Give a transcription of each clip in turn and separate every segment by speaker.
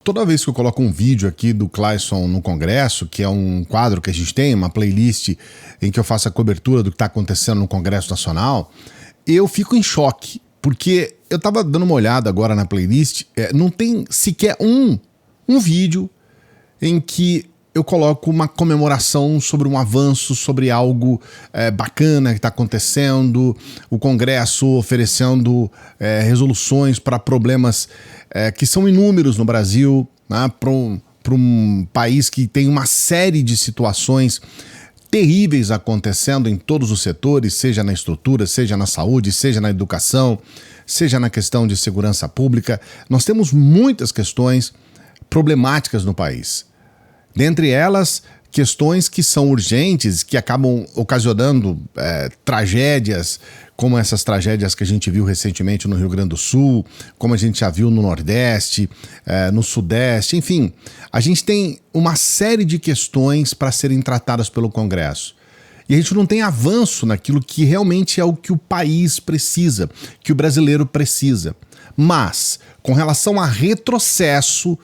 Speaker 1: Toda vez que eu coloco um vídeo aqui do Clayson no Congresso, que é um quadro que a gente tem, uma playlist em que eu faço a cobertura do que está acontecendo no Congresso Nacional, eu fico em choque, porque eu estava dando uma olhada agora na playlist, não tem sequer um vídeo em que eu coloco uma comemoração sobre um avanço, sobre algo bacana que está acontecendo, o Congresso oferecendo resoluções para problemas que são inúmeros no Brasil, né, para um país que tem uma série de situações terríveis acontecendo em todos os setores, seja na estrutura, seja na saúde, seja na educação, seja na questão de segurança pública. Nós temos muitas questões problemáticas no país. Dentre elas, questões que são urgentes, que acabam ocasionando tragédias, como essas tragédias que a gente viu recentemente no Rio Grande do Sul, como a gente já viu no Nordeste, no Sudeste, enfim. A gente tem uma série de questões para serem tratadas pelo Congresso. E a gente não tem avanço naquilo que realmente é o que o país precisa, que o brasileiro precisa. Mas, com relação a retrocesso,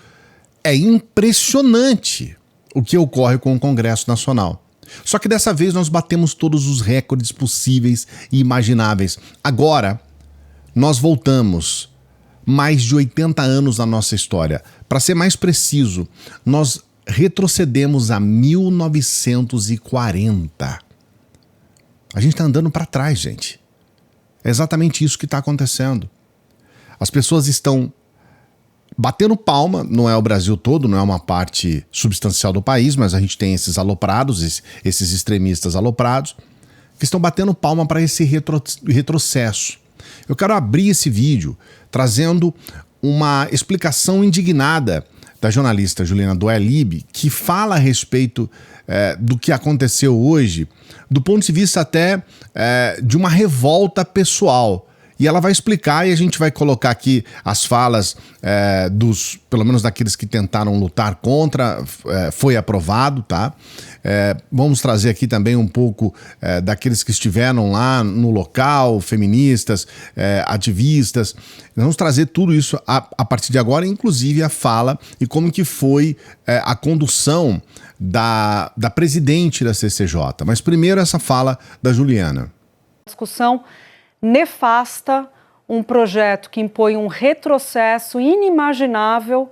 Speaker 1: é impressionante o que ocorre com o Congresso Nacional. Só que dessa vez nós batemos todos os recordes possíveis e imagináveis. Agora, nós voltamos mais de 80 anos na nossa história. Para ser mais preciso, nós retrocedemos a 1940. A gente está andando para trás, gente. É exatamente isso que está acontecendo. As pessoas estão batendo palma, não é o Brasil todo, não é uma parte substancial do país, mas a gente tem esses aloprados, esses extremistas aloprados, que estão batendo palma para esse retrocesso. Eu quero abrir esse vídeo trazendo uma explicação indignada da jornalista Juliana Doelib, que fala a respeito do que aconteceu hoje, do ponto de vista até de uma revolta pessoal. E ela vai explicar e a gente vai colocar aqui as falas pelo menos daqueles que tentaram lutar contra, foi aprovado, tá? Vamos trazer aqui também um pouco daqueles que estiveram lá no local, feministas, ativistas. Vamos trazer tudo isso a partir de agora, inclusive a fala e como que foi a condução da presidente da CCJ. Mas primeiro essa fala da Juliana.
Speaker 2: Discussão nefasta, um projeto que impõe um retrocesso inimaginável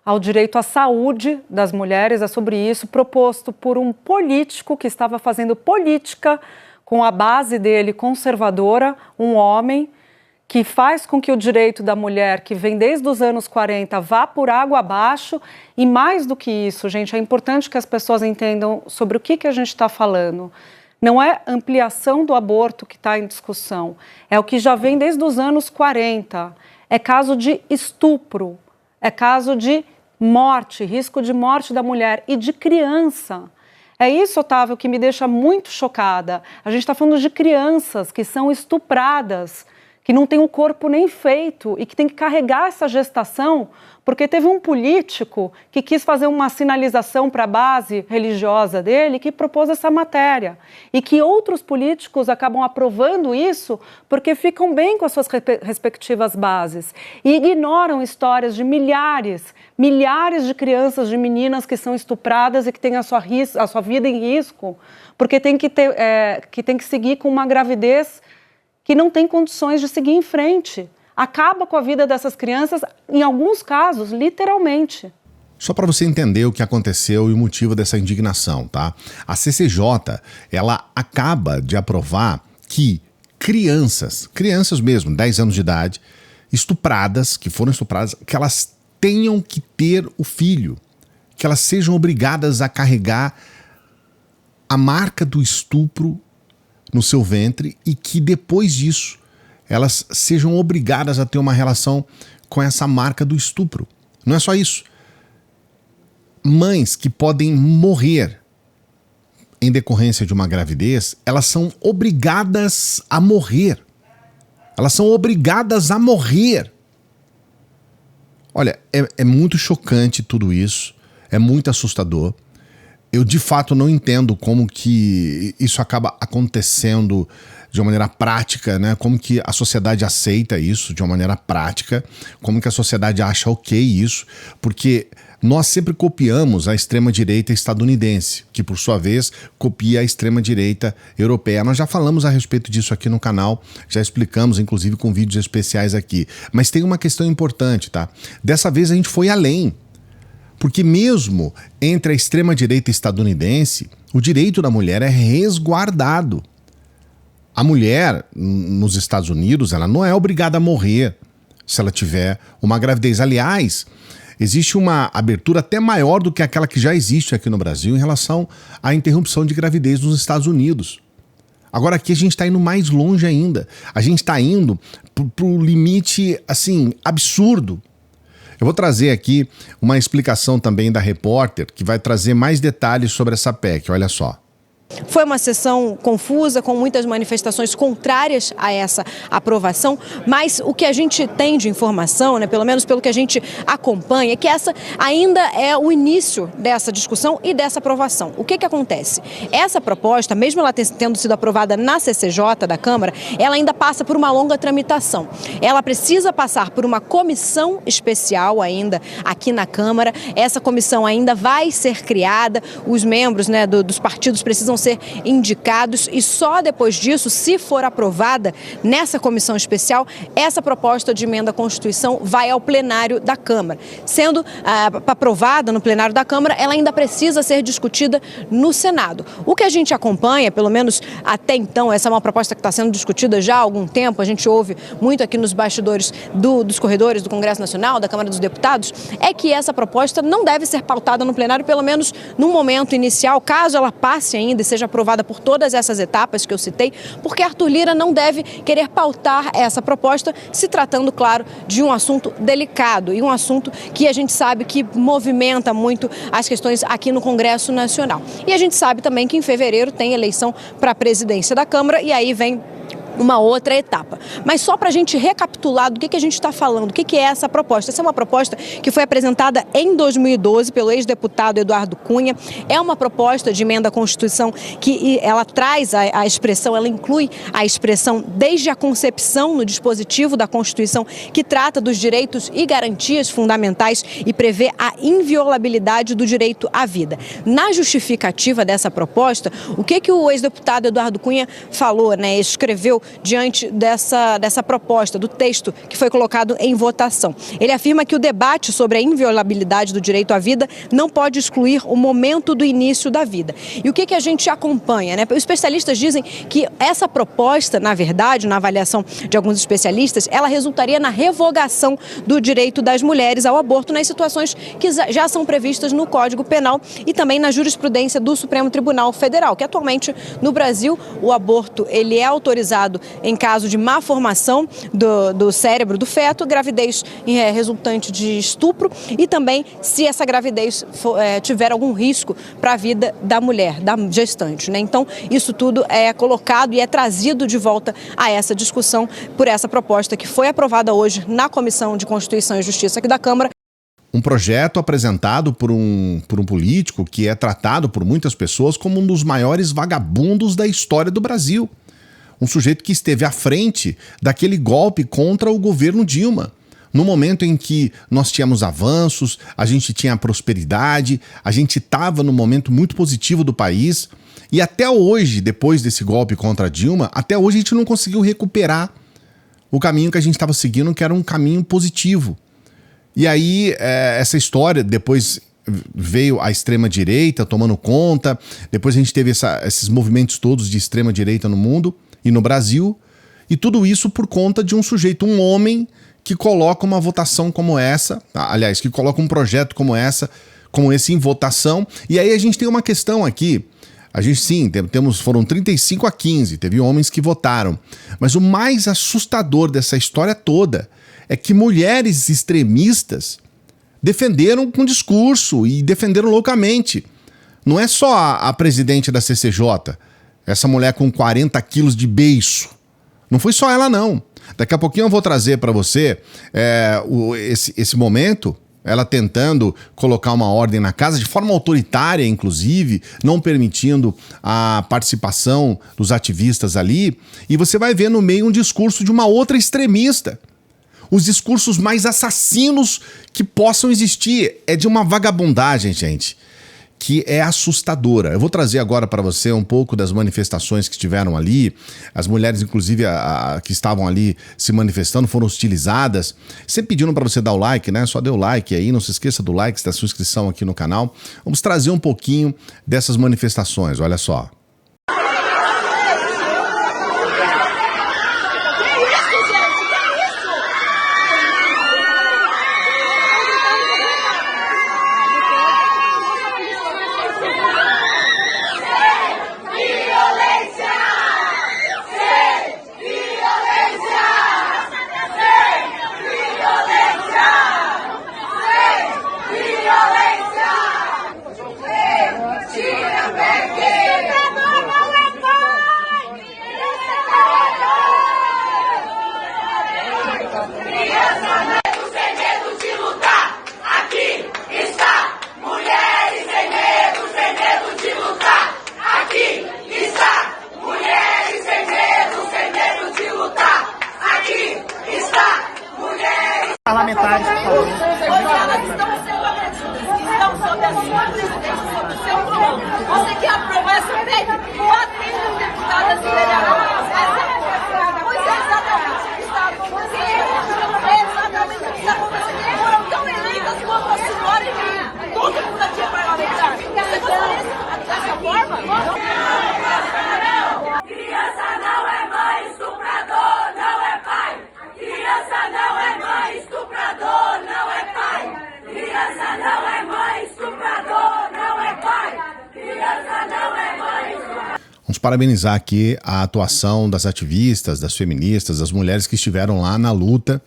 Speaker 2: ao direito à saúde das mulheres, é sobre isso, proposto por um político que estava fazendo política com a base dele conservadora, um homem que faz com que o direito da mulher, que vem desde os anos 40, vá por água abaixo. E mais do que isso, gente, é importante que as pessoas entendam sobre o que a gente está falando. Não é ampliação do aborto que está em discussão, é o que já vem desde os anos 40. É caso de estupro, é caso de morte, risco de morte da mulher e de criança. É isso, Otávio, que me deixa muito chocada. A gente está falando de crianças que são estupradas, que não têm o corpo nem feito e que tem que carregar essa gestação porque teve um político que quis fazer uma sinalização para a base religiosa dele que propôs essa matéria. E que outros políticos acabam aprovando isso porque ficam bem com as suas respectivas bases. E ignoram histórias de milhares de crianças, de meninas que são estupradas e que têm a sua vida em risco, porque tem que seguir com uma gravidez que não tem condições de seguir em frente. Acaba com a vida dessas crianças, em alguns casos, literalmente.
Speaker 1: Só para você entender o que aconteceu e o motivo dessa indignação, tá? A CCJ, ela acaba de aprovar que crianças mesmo, 10 anos de idade, que foram estupradas, que elas tenham que ter o filho, que elas sejam obrigadas a carregar a marca do estupro no seu ventre e que depois disso elas sejam obrigadas a ter uma relação com essa marca do estupro. Não é só isso. Mães que podem morrer em decorrência de uma gravidez, elas são obrigadas a morrer. Elas são obrigadas a morrer. Olha, é muito chocante tudo isso, é muito assustador. Eu de fato não entendo como que isso acaba acontecendo de uma maneira prática, né? Como que a sociedade aceita isso de uma maneira prática, como que a sociedade acha ok isso, porque nós sempre copiamos a extrema-direita estadunidense, que por sua vez copia a extrema-direita europeia. Nós já falamos a respeito disso aqui no canal, já explicamos, inclusive com vídeos especiais aqui. Mas tem uma questão importante, tá? Dessa vez a gente foi além, porque mesmo entre a extrema-direita estadunidense, o direito da mulher é resguardado. A mulher, nos Estados Unidos, ela não é obrigada a morrer se ela tiver uma gravidez. Aliás, existe uma abertura até maior do que aquela que já existe aqui no Brasil em relação à interrupção de gravidez nos Estados Unidos. Agora aqui a gente está indo mais longe ainda. A gente está indo para o limite, assim, absurdo. Eu vou trazer aqui uma explicação também da repórter que vai trazer mais detalhes sobre essa PEC, olha só.
Speaker 3: Foi uma sessão confusa, com muitas manifestações contrárias a essa aprovação, mas o que a gente tem de informação, né, pelo menos pelo que a gente acompanha, é que essa ainda é o início dessa discussão e dessa aprovação. O que acontece? Essa proposta, mesmo ela tendo sido aprovada na CCJ da Câmara, ela ainda passa por uma longa tramitação. Ela precisa passar por uma comissão especial ainda aqui na Câmara. Essa comissão ainda vai ser criada, os membros, né, dos partidos precisam ser indicados e só depois disso, se for aprovada nessa comissão especial, essa proposta de emenda à Constituição vai ao plenário da Câmara. Sendo aprovada no plenário da Câmara, ela ainda precisa ser discutida no Senado. O que a gente acompanha, pelo menos até então, essa é uma proposta que está sendo discutida já há algum tempo, a gente ouve muito aqui nos bastidores dos corredores do Congresso Nacional, da Câmara dos Deputados, é que essa proposta não deve ser pautada no plenário, pelo menos no momento inicial, caso ela passe ainda e seja aprovada por todas essas etapas que eu citei, porque Arthur Lira não deve querer pautar essa proposta, se tratando, claro, de um assunto delicado e um assunto que a gente sabe que movimenta muito as questões aqui no Congresso Nacional. E a gente sabe também que em fevereiro tem eleição para a presidência da Câmara e aí vem uma outra etapa. Mas só para a gente recapitular do que a gente está falando, o que é essa proposta.Essa é uma proposta que foi apresentada em 2012 pelo ex-deputado Eduardo Cunha. É uma proposta de emenda à Constituição que ela traz a expressão, ela inclui a expressão desde a concepção no dispositivo da Constituição, que trata dos direitos e garantias fundamentais e prevê a inviolabilidade do direito à vida. Na justificativa dessa proposta, o que o ex-deputado Eduardo Cunha falou, né, escreveu diante dessa proposta, do texto que foi colocado em votação. Ele afirma que o debate sobre a inviolabilidade do direito à vida não pode excluir o momento do início da vida. E o que a gente acompanha, né? Os especialistas dizem que essa proposta, na verdade, na avaliação de alguns especialistas, ela resultaria na revogação do direito das mulheres ao aborto nas situações que já são previstas no Código Penal e também na jurisprudência do Supremo Tribunal Federal, que atualmente no Brasil o aborto ele é autorizado em caso de má formação do cérebro do feto, gravidez resultante de estupro e também se essa gravidez tiver algum risco para a vida da mulher, da gestante, né? Então, isso tudo é colocado e é trazido de volta a essa discussão por essa proposta que foi aprovada hoje na Comissão de Constituição e Justiça aqui da Câmara.
Speaker 1: Um projeto apresentado por um político que é tratado por muitas pessoas como um dos maiores vagabundos da história do Brasil. Um sujeito que esteve à frente daquele golpe contra o governo Dilma. No momento em que nós tínhamos avanços, a gente tinha prosperidade, a gente estava num momento muito positivo do país. E até hoje, depois desse golpe contra a Dilma, até hoje a gente não conseguiu recuperar o caminho que a gente estava seguindo, que era um caminho positivo. E aí, essa história, depois veio a extrema-direita tomando conta, depois a gente teve esses movimentos todos de extrema-direita no mundo e no Brasil, e tudo isso por conta de um sujeito, um homem que coloca uma votação como essa, aliás, que coloca um projeto como esse em votação, e aí a gente tem uma questão aqui, a gente sim, foram 35-15, teve homens que votaram, mas o mais assustador dessa história toda é que mulheres extremistas defenderam com discurso e defenderam loucamente. Não é só a presidente da CCJ, essa mulher com 40 quilos de beiço. Não foi só ela, não. Daqui a pouquinho eu vou trazer para você esse momento ela tentando colocar uma ordem na casa, de forma autoritária, inclusive, não permitindo a participação dos ativistas ali, e você vai ver no meio um discurso de uma outra extremista. Os discursos mais assassinos que possam existir. É de uma vagabundagem, gente, que é assustadora. Eu vou trazer agora para você um pouco das manifestações que tiveram ali. As mulheres, inclusive, que estavam ali se manifestando, foram hostilizadas. Sempre pedindo para você dar o like, né? Só dê o like aí, não se esqueça do like, da sua inscrição aqui no canal. Vamos trazer um pouquinho dessas manifestações, olha só.
Speaker 4: Parlamentares, por favor.
Speaker 5: Elas estão sendo agredidas, estão sob a sua presidência, sob o seu comando. Você quer aprovar essa PEC? Vote nos deputados e vereadores. Pois é, exatamente. Está acontecendo. É exatamente o que está acontecendo. Foram tão eleitas quanto a senhora e todo mundo aqui é parlamentar. Você gostaria dessa forma? Criança não é mãe, estuprador não é pai. Criança não é mãe, estuprador não é pai. Criança não é mãe, estuprador não é pai. Criança não é mãe, estuprador.
Speaker 1: Vamos parabenizar aqui a atuação das ativistas, das feministas, das mulheres que estiveram lá na luta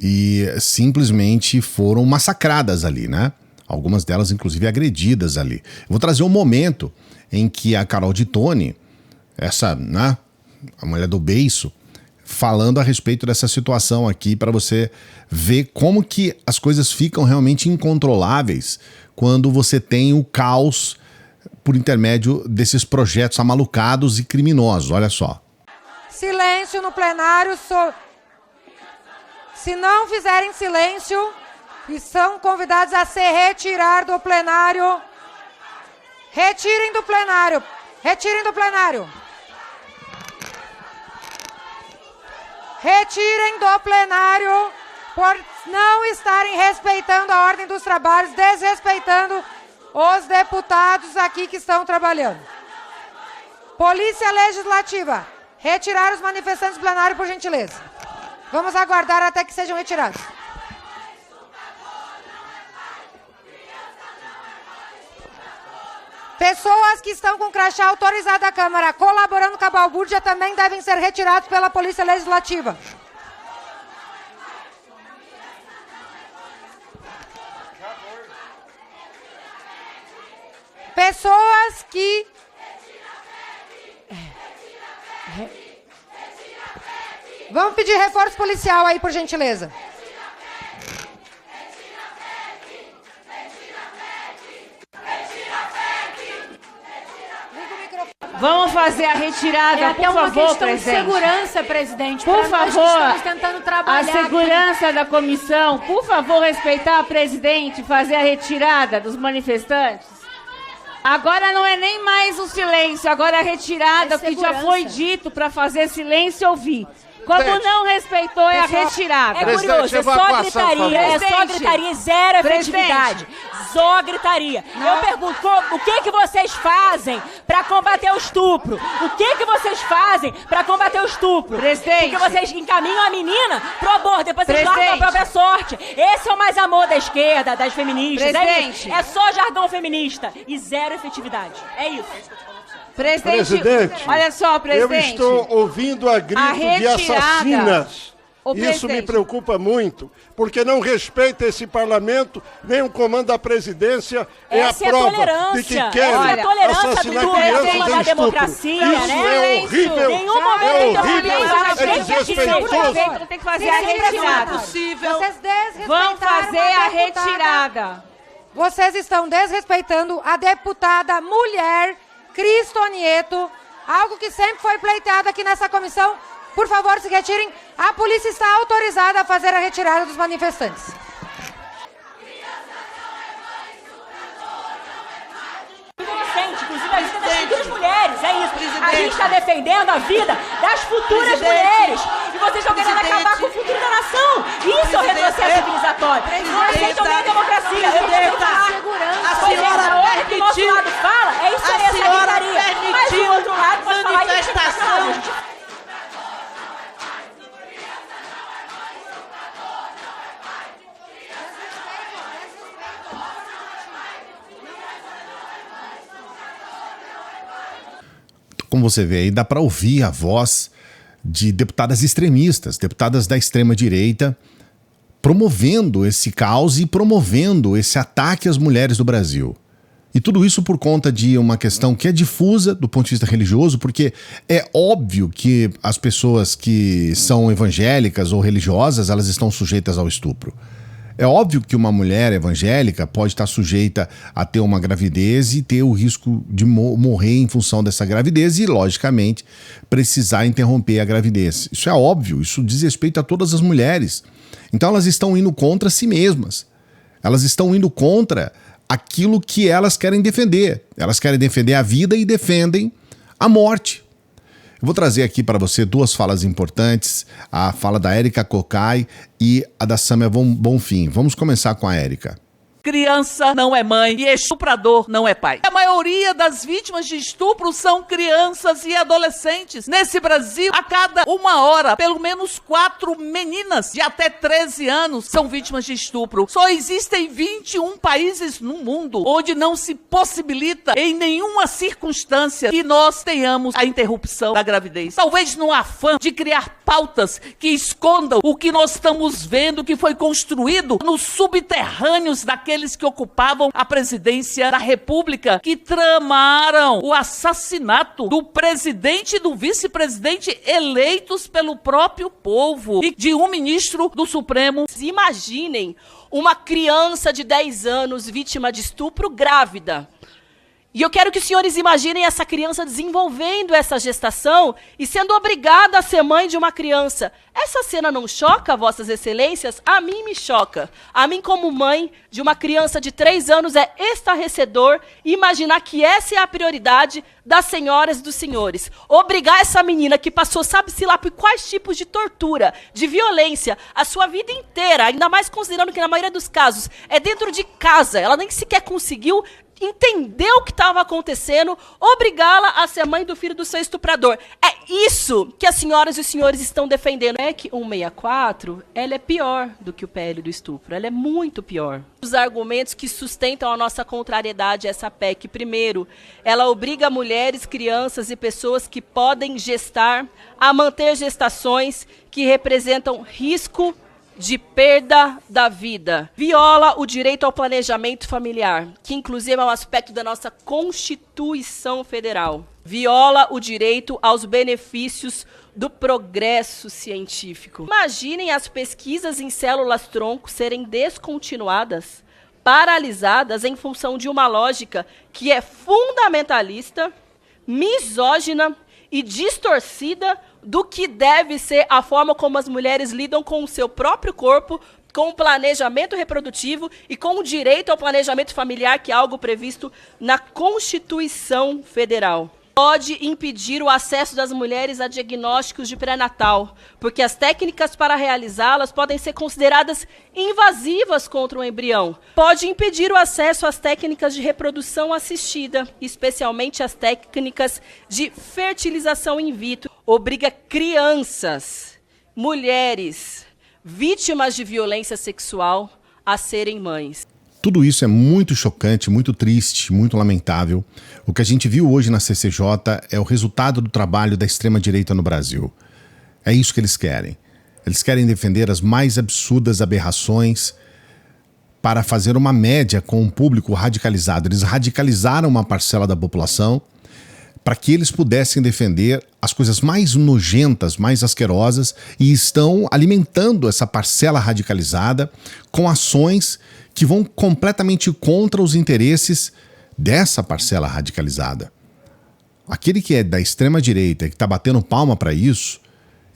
Speaker 1: e simplesmente foram massacradas ali, né? Algumas delas, inclusive, agredidas ali. Eu vou trazer um momento em que a Carol de Tone, essa, né, a mulher do beiço, falando a respeito dessa situação aqui para você ver como que as coisas ficam realmente incontroláveis quando você tem o caos por intermédio desses projetos amalucados e criminosos. Olha só.
Speaker 6: Silêncio no plenário. Se não fizerem silêncio, e são convidados a se retirar do plenário. Retirem do plenário. Retirem do plenário. Retirem do plenário por não estarem respeitando a ordem dos trabalhos, desrespeitando os deputados aqui que estão trabalhando. Polícia Legislativa, retirar os manifestantes do plenário, por gentileza. Vamos aguardar até que sejam retirados. Pessoas que estão com crachá autorizado da Câmara colaborando com a balbúrdia também devem ser retirados pela Polícia Legislativa. Pessoas que... Vamos pedir reforço policial aí, por gentileza.
Speaker 7: Vamos fazer a retirada, por favor, presidente.
Speaker 5: De segurança, presidente.
Speaker 7: Por favor,
Speaker 5: estamos tentando trabalhar
Speaker 7: a segurança da comissão, por favor, respeitar a presidente, fazer a retirada dos manifestantes. Agora não é nem mais o silêncio, agora é a retirada, que já foi dito para fazer silêncio e ouvir. Como não respeitou, é a retirada.
Speaker 5: É curioso, é só gritaria e zero efetividade. Só gritaria. Eu pergunto, o que vocês fazem para combater o estupro? O que vocês fazem para combater o estupro?
Speaker 7: Presidente.
Speaker 5: Porque vocês encaminham a menina pro aborto, depois vocês largam a própria sorte. Esse é o mais amor da esquerda, das feministas.
Speaker 7: Presidente.
Speaker 5: É só jargão feminista e zero efetividade. É isso.
Speaker 7: Presidente, olha só, presidente.
Speaker 8: Eu estou ouvindo a grito de assassinas.
Speaker 4: Isso me preocupa muito, porque não respeita esse parlamento, nem o comando da presidência, é a prova de que querem assassinar crianças em estupro. Isso é horrível, é desrespeitoso.
Speaker 7: Tem que fazer a retirada. Vão fazer a retirada.
Speaker 6: Vocês estão desrespeitando a deputada mulher Cristo Nieto, algo que sempre foi pleiteado aqui nessa comissão. Por favor, se retirem. A polícia está autorizada a fazer a retirada dos manifestantes.
Speaker 8: Inocente, inclusive a vida das futuras mulheres, é isso. A gente está defendendo a vida das futuras mulheres. E vocês estão querendo acabar com o futuro da nação. Isso é o retrocesso civilizatório. Não aceitam nem a democracia.
Speaker 5: A senhora
Speaker 8: permitiu. O que o nosso lado fala é isso aí, essa gritaria. Mas o outro lado pode falar
Speaker 5: manifestação.
Speaker 1: Como você vê aí, dá para ouvir a voz de deputadas extremistas, deputadas da extrema-direita, promovendo esse caos e promovendo esse ataque às mulheres do Brasil. E tudo isso por conta de uma questão que é difusa do ponto de vista religioso, porque é óbvio que as pessoas que são evangélicas ou religiosas, elas estão sujeitas ao estupro. É óbvio que uma mulher evangélica pode estar sujeita a ter uma gravidez e ter o risco de morrer em função dessa gravidez e, logicamente, precisar interromper a gravidez. Isso é óbvio, isso diz respeito a todas as mulheres. Então elas estão indo contra si mesmas. Elas estão indo contra aquilo que elas querem defender. Elas querem defender a vida e defendem a morte. Eu vou trazer aqui para você duas falas importantes, a fala da Érica Cocai e a da Sâmia Bonfim. Vamos começar com a Érica.
Speaker 9: Criança não é mãe e estuprador não é pai. A maioria das vítimas de estupro são crianças e adolescentes. Nesse Brasil, a cada 1 hora, pelo menos 4 meninas de até 13 anos são vítimas de estupro. Só existem 21 países no mundo onde não se possibilita em nenhuma circunstância que nós tenhamos a interrupção da gravidez. Talvez no afã de criar pautas que escondam o que nós estamos vendo que foi construído nos subterrâneos daqueles que ocupavam a presidência da República, que tramaram o assassinato do presidente e do vice-presidente eleitos pelo próprio povo e de um ministro do Supremo.
Speaker 8: Imaginem uma criança de 10 anos vítima de estupro grávida. E eu quero que os senhores imaginem essa criança desenvolvendo essa gestação e sendo obrigada a ser mãe de uma criança. Essa cena não choca, vossas excelências? A mim me choca. A mim, como mãe de uma criança de 3 anos, é estarrecedor imaginar que essa é a prioridade das senhoras e dos senhores. Obrigar essa menina que passou, sabe-se lá por quais tipos de tortura, de violência, a sua vida inteira, ainda mais considerando que na maioria dos casos é dentro de casa, ela nem sequer conseguiu entender o que estava acontecendo, obrigá-la a ser mãe do filho do seu estuprador. É isso que as senhoras e os senhores estão defendendo. É que 164, ela é pior do que o PL do estupro. Ela é muito pior. Os argumentos que sustentam a nossa contrariedade a essa PEC. Primeiro, ela obriga mulheres, crianças e pessoas que podem gestar a manter gestações que representam risco de perda da vida. Viola o direito ao planejamento familiar, que inclusive é um aspecto da nossa Constituição Federal. Viola o direito aos benefícios do progresso científico. Imaginem as pesquisas em células-tronco serem descontinuadas, paralisadas em função de uma lógica que é fundamentalista, misógina e distorcida do que deve ser a forma como as mulheres lidam com o seu próprio corpo, com o planejamento reprodutivo e com o direito ao planejamento familiar, que é algo previsto na Constituição Federal. Pode impedir o acesso das mulheres a diagnósticos de pré-natal, porque as técnicas para realizá-las podem ser consideradas invasivas contra o embrião. Pode impedir o acesso às técnicas de reprodução assistida, especialmente as técnicas de fertilização in vitro. Obriga crianças, mulheres, vítimas de violência sexual a serem mães.
Speaker 1: Tudo isso é muito chocante, muito triste, muito lamentável. O que a gente viu hoje na CCJ é o resultado do trabalho da extrema-direita no Brasil. É isso que eles querem. Eles querem defender as mais absurdas aberrações para fazer uma média com um público radicalizado. Eles radicalizaram uma parcela da população para que eles pudessem defender as coisas mais nojentas, mais asquerosas, e estão alimentando essa parcela radicalizada com ações que vão completamente contra os interesses dessa parcela radicalizada. Aquele que é da extrema-direita e que está batendo palma para isso,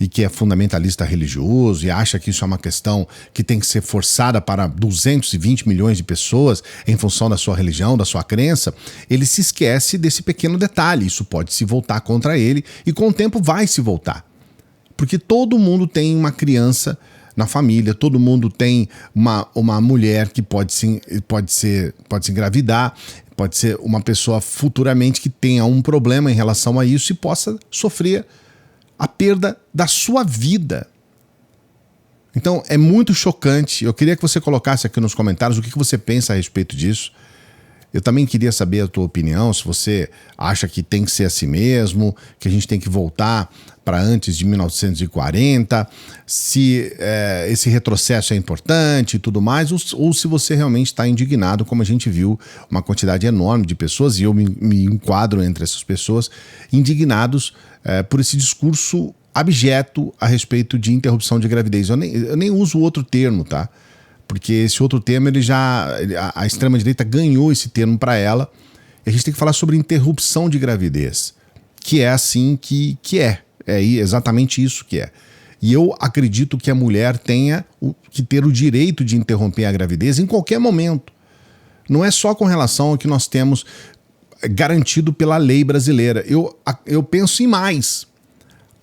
Speaker 1: e que é fundamentalista religioso e acha que isso é uma questão que tem que ser forçada para 220 milhões de pessoas em função da sua religião, da sua crença, ele se esquece desse pequeno detalhe. Isso pode se voltar contra ele e com o tempo vai se voltar. Porque todo mundo tem uma criança na família, todo mundo tem uma mulher que pode se engravidar, pode ser uma pessoa futuramente que tenha um problema em relação a isso e possa sofrer a perda da sua vida. Então é muito chocante. Eu queria que você colocasse aqui nos comentários o que você pensa a respeito disso. Eu também queria saber a tua opinião, se você acha que tem que ser assim mesmo, que a gente tem que voltar para antes de 1940, se esse retrocesso é importante e tudo mais, ou se você realmente está indignado, como a gente viu uma quantidade enorme de pessoas, e eu me enquadro entre essas pessoas, indignados por esse discurso abjeto a respeito de interrupção de gravidez. Eu nem uso outro termo, tá? Porque esse outro termo, a extrema-direita ganhou esse termo para ela, e a gente tem que falar sobre interrupção de gravidez, que é assim que é exatamente isso que é. E eu acredito que a mulher tenha que ter o direito de interromper a gravidez em qualquer momento. Não é só com relação ao que nós temos garantido pela lei brasileira. Eu penso em mais.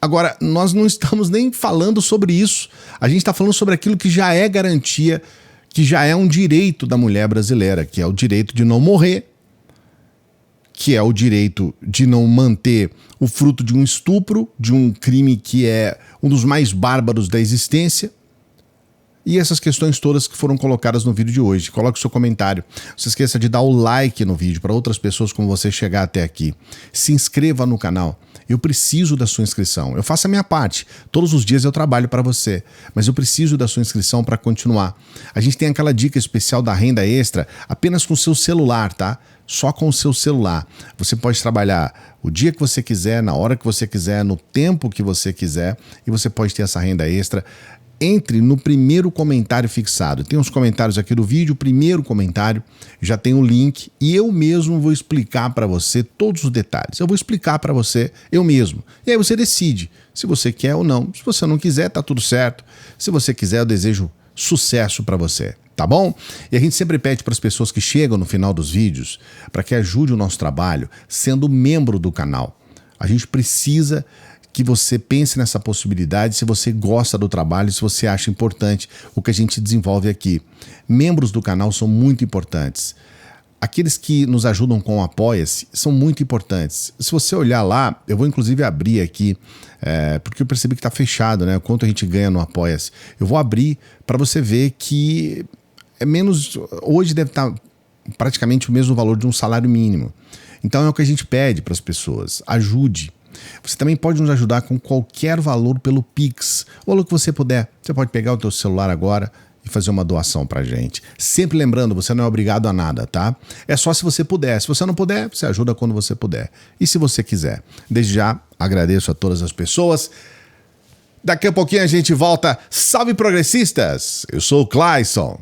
Speaker 1: Agora, nós não estamos nem falando sobre isso. A gente está falando sobre aquilo que já é garantia, que já é um direito da mulher brasileira, que é o direito de não morrer, que é o direito de não manter o fruto de um estupro, de um crime que é um dos mais bárbaros da existência. E essas questões todas que foram colocadas no vídeo de hoje. Coloque o seu comentário. Não se esqueça de dar o like no vídeo para outras pessoas como você chegar até aqui. Se inscreva no canal. Eu preciso da sua inscrição. Eu faço a minha parte. Todos os dias eu trabalho para você. Mas eu preciso da sua inscrição para continuar. A gente tem aquela dica especial da renda extra apenas com o seu celular, tá? Só com o seu celular. Você pode trabalhar o dia que você quiser, na hora que você quiser, no tempo que você quiser. E você pode ter essa renda extra. Entre no primeiro comentário fixado. Tem os comentários aqui do vídeo, o primeiro comentário já tem o link e eu mesmo vou explicar para você todos os detalhes. Eu vou explicar para você eu mesmo. E aí você decide se você quer ou não. Se você não quiser, tá tudo certo. Se você quiser, eu desejo sucesso para você, tá bom? E a gente sempre pede para as pessoas que chegam no final dos vídeos para que ajude o nosso trabalho sendo membro do canal. A gente precisa que você pense nessa possibilidade, se você gosta do trabalho, se você acha importante o que a gente desenvolve aqui. Membros do canal são muito importantes. Aqueles que nos ajudam com o Apoia-se são muito importantes. Se você olhar lá, eu vou inclusive abrir aqui, porque eu percebi que está fechado, né? Quanto a gente ganha no Apoia-se. Eu vou abrir para você ver que é menos. Hoje deve estar praticamente o mesmo valor de um salário mínimo. Então é o que a gente pede para as pessoas. Ajude. Você também pode nos ajudar com qualquer valor pelo Pix, ou o que você puder. Você pode pegar o teu celular agora e fazer uma doação pra gente. Sempre lembrando, você não é obrigado a nada, tá? É só se você puder. Se você não puder, você ajuda quando você puder. E se você quiser. Desde já, agradeço a todas as pessoas. Daqui a pouquinho a gente volta. Salve, progressistas! Eu sou o Clayson.